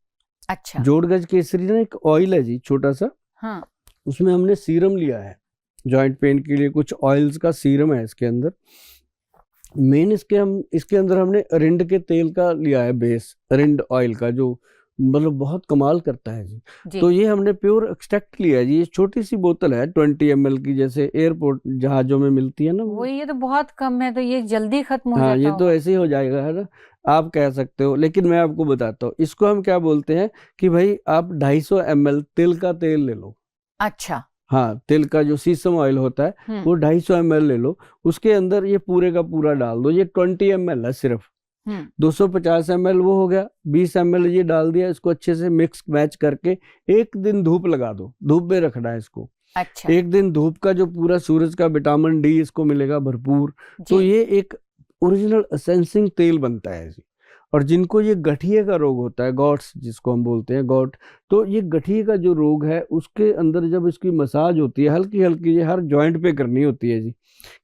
अच्छा। जोड़गज केसरी ना एक ऑयल है जी, छोटा सा। हाँ। उसमें हमने सीरम लिया है जॉइंट पेन के लिए, कुछ ऑयल्स का सीरम है इसके अंदर। मेन इसके अंदर हमने रिंड के तेल का लिया है बेस, रिंड ऑयल का, जो मतलब बहुत कमाल करता है जी। तो ये हमने प्योर एक्सट्रैक्ट लिया है जी। ये छोटी सी बोतल है 20 ml की, जैसे एयरपोर्ट जहाजों में मिलती है ना वो। ये तो बहुत कम है, तो ये जल्दी खत्म हो हाँ, जाता ये तो ऐसे ही हो जाएगा, है ना, आप कह सकते हो। लेकिन मैं आपको बताता हूँ इसको हम क्या बोलते हैं कि भाई आप 250 ml तिल का तेल ले लो। अच्छा। हाँ, तिल का जो सीसम ऑयल होता है वो 250 ml ले लो। उसके अंदर ये पूरे का पूरा डाल दो। ये 20 ml है सिर्फ। 250 ml वो हो गया, 20 ml ये डाल दिया। इसको अच्छे से मिक्स मैच करके 1 दिन धूप लगा दो, धूप में रखना है इसको। अच्छा। 1 दिन धूप का जो पूरा सूरज का विटामिन डी इसको मिलेगा भरपूर। तो ये एक ओरिजिनल असेंसिंग तेल बनता है जी। और जिनको ये गठिए का रोग होता है, गॉट्स जिसको हम बोलते हैं, गॉट, तो ये गठिए का जो रोग है उसके अंदर जब इसकी मसाज होती है हल्की हल्की, ये हर जॉइंट पे करनी होती है जी।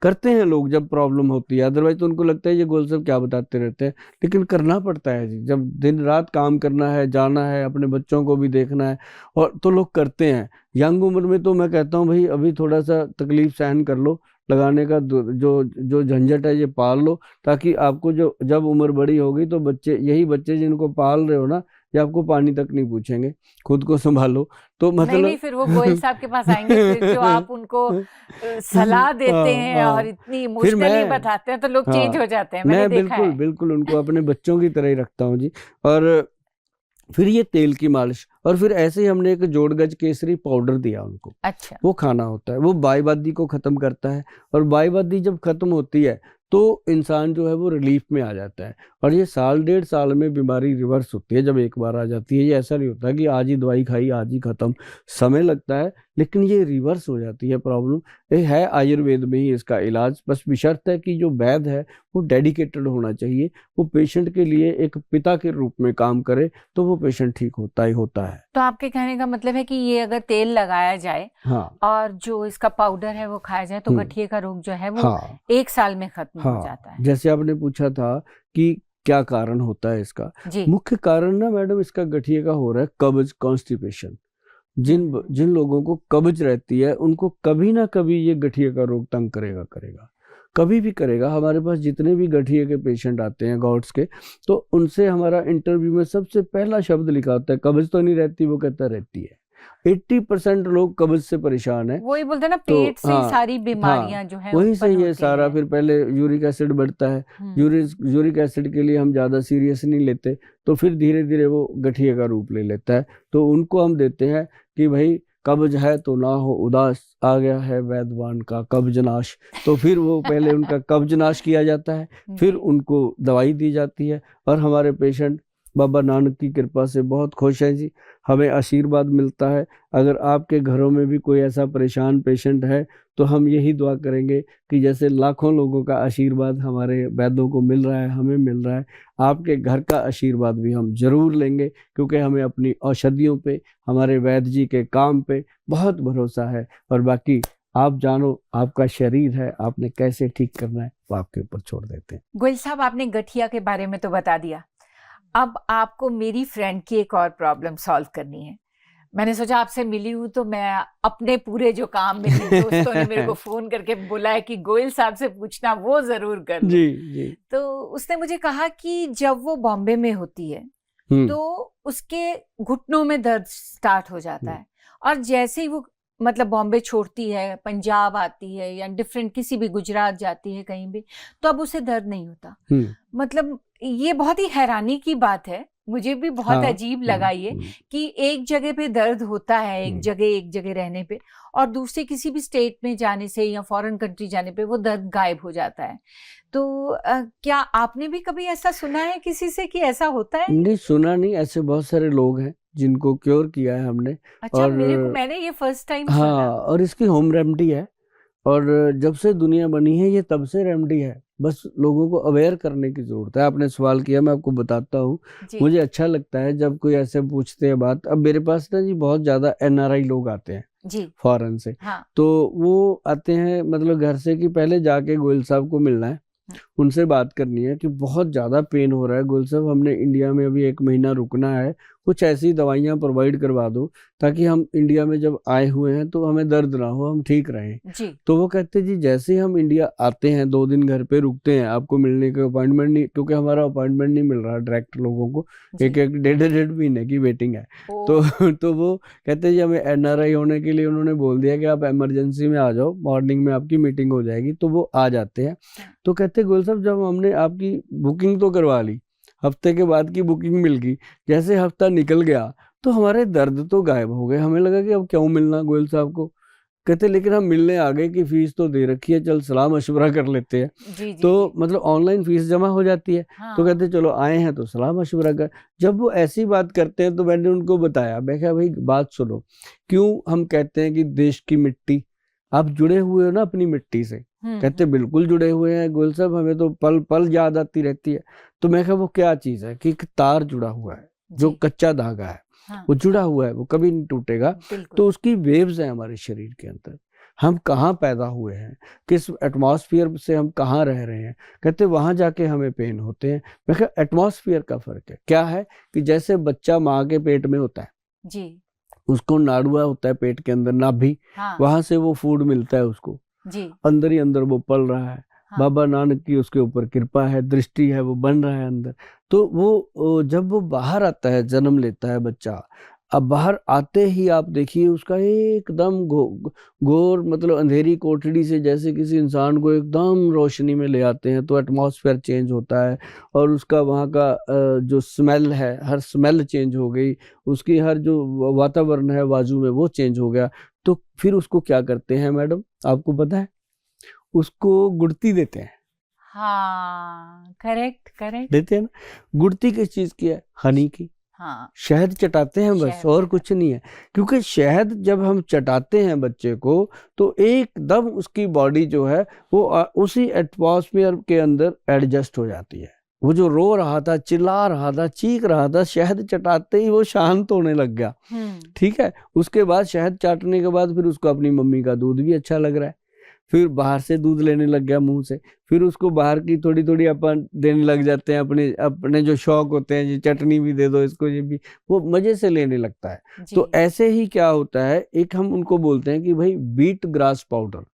करते हैं लोग जब प्रॉब्लम होती है, अदरवाइज तो उनको लगता है ये गोल सब क्या बताते रहते हैं, लेकिन करना पड़ता है जी। जब दिन रात काम करना है, जाना है, अपने बच्चों को भी देखना है, और तो लोग करते हैं। यंग उम्र में तो मैं कहता हूँ भाई अभी थोड़ा सा तकलीफ सहन कर लो, लगाने का जो झंझट है ये पाल लो, ताकि आपको जो जब उम्र बड़ी होगी तो यही बच्चे जिनको पाल रहे हो ना, ये आपको पानी तक नहीं पूछेंगे, खुद को संभालो। तो मतलब नहीं, फिर वो गोयल साहब के पास आएंगे, फिर जो आप उनको सलाह देते हैं और इतनी इमोशनली बताते हैं तो लोग चेंज हो जाते हैं। मैंने देखा है। बिल्कुल उनको अपने बच्चों की तरह ही रखता हूँ जी। और फिर ये तेल की मालिश, और फिर ऐसे ही हमने एक जोड़गज केसरी पाउडर दिया उनको। अच्छा। वो खाना होता है, वो बाईबादी को खत्म करता है। और बाईबादी जब खत्म होती है तो इंसान जो है वो रिलीफ में आ जाता है। और ये 1.5 साल में बीमारी रिवर्स होती है जब एक बार आ जाती है। ये ऐसा नहीं होता कि आज ही दवाई खाई आज ही खत्म, समय लगता है, लेकिन ये रिवर्स हो जाती है प्रॉब्लम। ये है आयुर्वेद में ही इसका इलाज। बस बशर्त है कि जो वैद्य है वो डेडिकेटेड होना चाहिए, वो पेशेंट के लिए एक पिता के रूप में काम करे, तो वो पेशेंट ठीक होता ही होता है। तो आपके कहने का मतलब है कि ये अगर तेल लगाया जाए, हाँ, और जो इसका पाउडर है वो खाया जाए, तो गठिए का रोग जो है वो 1 साल में खत्म हो जाता है। जैसे आपने पूछा था कि क्या कारण होता है इसका? मुख्य कारण ना मैडम इसका गठिए का हो रहा है कब्ज, कॉन्स्टिपेशन। जिन लोगों को कब्ज रहती है उनको कभी ना कभी ये गठिए का रोग तंग करेगा, कभी भी करेगा। हमारे पास जितने भी गठिए के पेशेंट आते हैं गॉट्स के, तो उनसे हमारा इंटरव्यू में सबसे पहला शब्द लिखा होता है, कब्ज तो नहीं रहती? वो कहता रहती है। 80% लोग कब्ज से परेशान है। वही बोलते हैं ना, पेट से ही सारी बीमारियां जो है वहीं से ये सारा, फिर पहले यूरिक एसिड बढ़ता है, यूरिक एसिड के लिए हम ज़्यादा सीरियस नहीं लेते, तो फिर धीरे धीरे वो गठिए का रूप ले लेता है। तो उनको हम देते हैं कि भाई कब्ज है तो ना हो उदास, आ गया है वैद्यवान का कब्जनाश। तो फिर वो पहले उनका कब्जनाश किया जाता है, फिर उनको दवाई दी जाती है। और हमारे पेशेंट बाबा नानक की कृपा से बहुत खुश हैं जी, हमें आशीर्वाद मिलता है। अगर आपके घरों में भी कोई ऐसा परेशान पेशेंट है तो हम यही दुआ करेंगे कि जैसे लाखों लोगों का आशीर्वाद हमारे वैद्यों को मिल रहा है, हमें मिल रहा है, आपके घर का आशीर्वाद भी हम जरूर लेंगे, क्योंकि हमें अपनी औषधियों पे, हमारे वैद्य जी के काम पे बहुत भरोसा है। और बाकी आप जानो, आपका शरीर है, आपने कैसे ठीक करना है वो आपके ऊपर छोड़ देते हैं। गोयल साहब, आपने गठिया के बारे में तो बता दिया, अब आपको मेरी फ्रेंड की एक और प्रॉब्लम सॉल्व करनी है। मैंने सोचा आपसे मिली हूँ तो मैं अपने पूरे जो काम मेरे दोस्तों ने मेरे को फोन करके बोला है कि गोयल साहब से पूछना, वो जरूर कर जी। तो उसने मुझे कहा कि जब वो बॉम्बे में होती है तो उसके घुटनों में दर्द स्टार्ट हो जाता है, और जैसे ही वो मतलब बॉम्बे छोड़ती है, पंजाब आती है या डिफरेंट किसी भी गुजरात जाती है कहीं भी, तो अब उसे दर्द नहीं होता। मतलब ये बहुत ही हैरानी की बात है, मुझे भी बहुत अजीब लगा ये कि एक जगह पे दर्द होता है, एक जगह रहने पे, और दूसरे किसी भी स्टेट में जाने से या फॉरेन कंट्री जाने पे वो दर्द गायब हो जाता है। तो क्या आपने भी कभी ऐसा सुना है किसी से कि ऐसा होता है? नहीं, सुना नहीं। ऐसे बहुत सारे लोग हैं जिनको क्योर किया है हमने। अच्छा, और मैंने ये फर्स्ट टाइम सुना। और इसकी होम रेमेडी है, और जब से दुनिया बनी है ये तब से रेमेडी है, बस लोगों को अवेयर करने की जरूरत है। आपने सवाल किया, मैं आपको बताता हूँ। मुझे अच्छा लगता है जब कोई ऐसे पूछते हैं बात। अब मेरे पास ना जी बहुत ज्यादा NRI लोग आते हैं जी, फॉरेन से। तो वो आते हैं मतलब घर से कि पहले जाके गोयल साहब को मिलना है, उनसे बात करनी है कि बहुत ज़्यादा पेन हो रहा है गोयल साहब, हमने इंडिया में अभी 1 महीना रुकना है, कुछ ऐसी दवाइयाँ प्रोवाइड करवा दो ताकि हम इंडिया में जब आए हुए हैं तो हमें दर्द ना हो, हम ठीक रहें जी। तो वो कहते जी जैसे ही हम इंडिया आते हैं 2 दिन घर पे रुकते हैं, आपको मिलने का अपॉइंटमेंट नहीं, क्योंकि हमारा अपॉइंटमेंट नहीं मिल रहा डायरेक्ट लोगों को, एक 1.5 महीने की वेटिंग है। तो वो कहते जी हमें NRI होने के लिए उन्होंने बोल दिया कि आप इमरजेंसी में आ जाओ, मॉर्निंग में आपकी मीटिंग हो जाएगी। तो वो आ जाते हैं। तो कहते गोयल साहब जब हमने आपकी बुकिंग तो करवा ली, हफ्ते के बाद की बुकिंग मिल गई, जैसे हफ्ता निकल गया तो हमारे दर्द तो गायब हो गए। हमें लगा कि अब क्यों मिलना गोयल साहब को। कहते लेकिन हम मिलने आ गए कि फीस तो दे रखी है, चल सलाह मशवरा कर लेते हैं। जी, तो जी। मतलब ऑनलाइन फीस जमा हो जाती है। तो कहते चलो आए हैं तो सलाह मशवरा कर। जब वो ऐसी बात करते हैं तो मैंने उनको बताया, मैं कहा भाई बात सुनो, क्यों हम कहते हैं कि देश की मिट्टी, आप जुड़े हुए हो ना अपनी मिट्टी से? कहते बिल्कुल जुड़े हुए हैं गोयल साहब, हमें तो पल पल याद आती रहती है। तो मैं कहा वो क्या चीज है? कि एक तार जुड़ा हुआ है, जो कच्चा धागा है, वो जुड़ा हुआ है, वो कभी नहीं टूटेगा। तो उसकी वेव्स हैं हमारे शरीर के अंदर। हम कहाँ पैदा हुए हैं, किस एटमॉस्फेयर से हम कहाँ रह रहे हैं, कहते वहां जाके हमें पेन होते हैं। मैं कहा एटमॉस्फेयर का फर्क है। क्या है कि जैसे बच्चा माँ के पेट में होता है जी, उसको नाड़ुआ होता है पेट के अंदर, नाभि, वहां से वो फूड मिलता है उसको जी, अंदर ही अंदर वो पल रहा है। बाबा नानक की उसके ऊपर कृपा है, दृष्टि है, वो बन रहा है अंदर। तो वो जब वो बाहर आता है, जन्म लेता है बच्चा, अब बाहर आते ही आप देखिए उसका एकदम घोर मतलब अंधेरी कोठड़ी से जैसे किसी इंसान को एकदम रोशनी में ले आते हैं, तो एटमॉस्फेयर चेंज होता है, और उसका वहाँ का जो स्मेल है, हर स्मेल चेंज हो गई, उसकी हर जो वातावरण है बाजू में वो चेंज हो गया। तो फिर उसको क्या करते हैं मैडम, आपको पता है? उसको गुड़ती देते हैं। हाँ, करेक्ट देते हैं ना। गुड़ती किस चीज की है? हनी की। हाँ, शहद चटाते हैं बस, और कुछ नहीं है। क्योंकि शहद जब हम चटाते हैं बच्चे को तो एकदम उसकी बॉडी जो है वो उसी एटमॉस्फेयर के अंदर एडजस्ट हो जाती है। वो जो रो रहा था, चिल्ला रहा था, चीख रहा था, शहद चटाते ही वो शांत होने लग गया। ठीक है। उसके बाद शहद चाटने के बाद फिर उसको अपनी मम्मी का दूध भी अच्छा लग रहा है। फिर बाहर से दूध लेने लग गया मुंह से, फिर उसको बाहर की थोड़ी थोड़ी अपन देने लग जाते हैं, अपने अपने जो शौक होते हैं, ये चटनी भी दे दो इसको, ये भी, वो मजे से लेने लगता है। तो ऐसे ही क्या होता है, एक हम उनको बोलते हैं कि भाई बीट ग्रास पाउडर,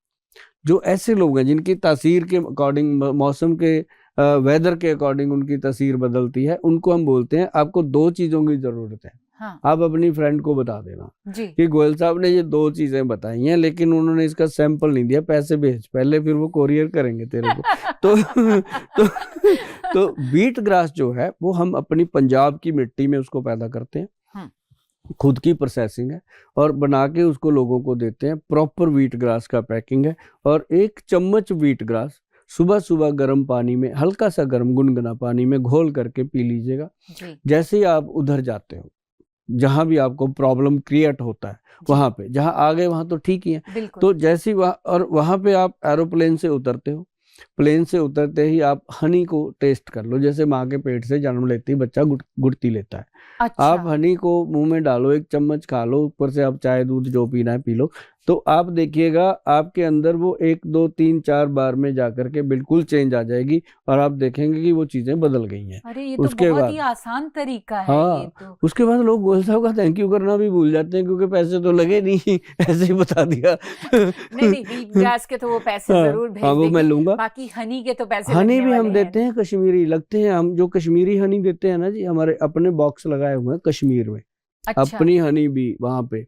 जो ऐसे लोग हैं जिनकी तासीर के अकॉर्डिंग, मौसम के वेदर के अकॉर्डिंग उनकी तासीर बदलती है, उनको हम बोलते हैं आपको 2 चीजों की जरूरत है। हाँ। आप अपनी फ्रेंड को बता देना जी कि गोयल साहब ने ये 2 चीजें बताई हैं, लेकिन उन्होंने इसका सैंपल नहीं दिया, पैसे भेज पहले, फिर वो कोरियर करेंगे तेरे को। तो तो बीट ग्रास जो है वो हम अपनी पंजाब की मिट्टी में उसको पैदा करते हैं, खुद की प्रोसेसिंग है, और बना के उसको लोगों को देते हैं। प्रॉपर व्हीट ग्रास का पैकिंग है, और 1 चम्मच व्हीट ग्रास सुबह सुबह गर्म पानी में, हल्का सा गर्म गुनगुना पानी में घोल करके पी लीजिएगा। जैसे ही आप उधर जाते हो, जहां भी आपको प्रॉब्लम क्रिएट होता है, वहां पे, जहां आ गए वहां तो ठीक ही है, तो जैसे ही और वहां पे आप एरोप्लेन से उतरते हो, प्लेन से उतरते ही आप हनी को टेस्ट कर लो। जैसे माँ के पेट से जन्म लेती बच्चा गुड़ती लेता है, अच्छा। आप हनी को मुंह में डालो, 1 चम्मच खा लो, ऊपर से आप चाय दूध जो पीना है पी लो, तो आप देखिएगा आपके अंदर वो 1 2 3 4 बार में जाकर के बिल्कुल चेंज आ जाएगी, और आप देखेंगे कि वो चीजें बदल गई हैं। अरे ये तो उसके बहुत बाद ही आसान तरीका है। हाँ, ये तो उसके बाद लोग गोयल साहब का थैंक यू करना भी भूल जाते हैं, क्योंकि पैसे तो लगे नहीं, ऐसे ही बता दिया। नहीं व्हीट ग्रास के तो वो पैसे हाँ, जरूर भेज हाँ, वो मैं देंगे, लूंगा। बाकी हनी के तो पैसे हनी लगने भी हम वाले देते हैं, कश्मीरी लगते हैं। हम जो कश्मीरी हनी देते हैं ना जी, हमारे अपने बॉक्स लगाए हुए हैं कश्मीर में। अच्छा। अपनी हनी भी वहां पे,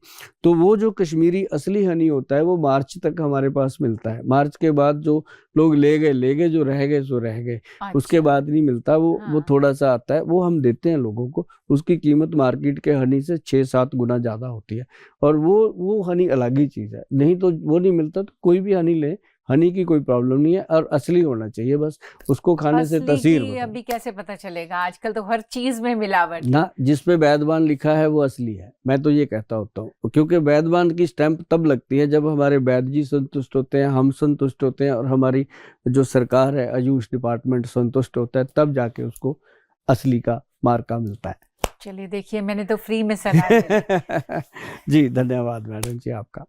तो वो जो कश्मीरी असली हनी होता है वो मार्च तक हमारे पास मिलता है। मार्च के बाद जो लोग ले गए, जो रह गए सो रह गए। अच्छा। उसके बाद नहीं मिलता वो। हाँ। वो थोड़ा सा आता है, वो हम देते हैं लोगों को। उसकी कीमत मार्केट के हनी से 6-7 गुना ज्यादा होती है, और वो हनी अलग ही चीज है। नहीं तो वो नहीं मिलता, तो कोई भी हनी ले, हनी की कोई प्रॉब्लम नहीं है, और असली होना चाहिए बस, उसको खाने से तासीर होता है। अभी कैसे पता चलेगा, आजकल तो हर चीज में मिलावट ना, जिस पे वैद्यवान लिखा है वो असली है, मैं तो ये कहता होता हूँ। क्योंकि वैद्यवान की स्टैंप तब लगती है जब हमारे वैद्य जी संतुष्ट होते हैं, हम संतुष्ट होते हैं, और हमारी जो सरकार है, आयुष डिपार्टमेंट संतुष्ट होता है, तब जाके उसको असली का मार्का मिलता है। चलिए देखिए, मैंने तो फ्री में सलाह दी। जी धन्यवाद मैडम जी आपका।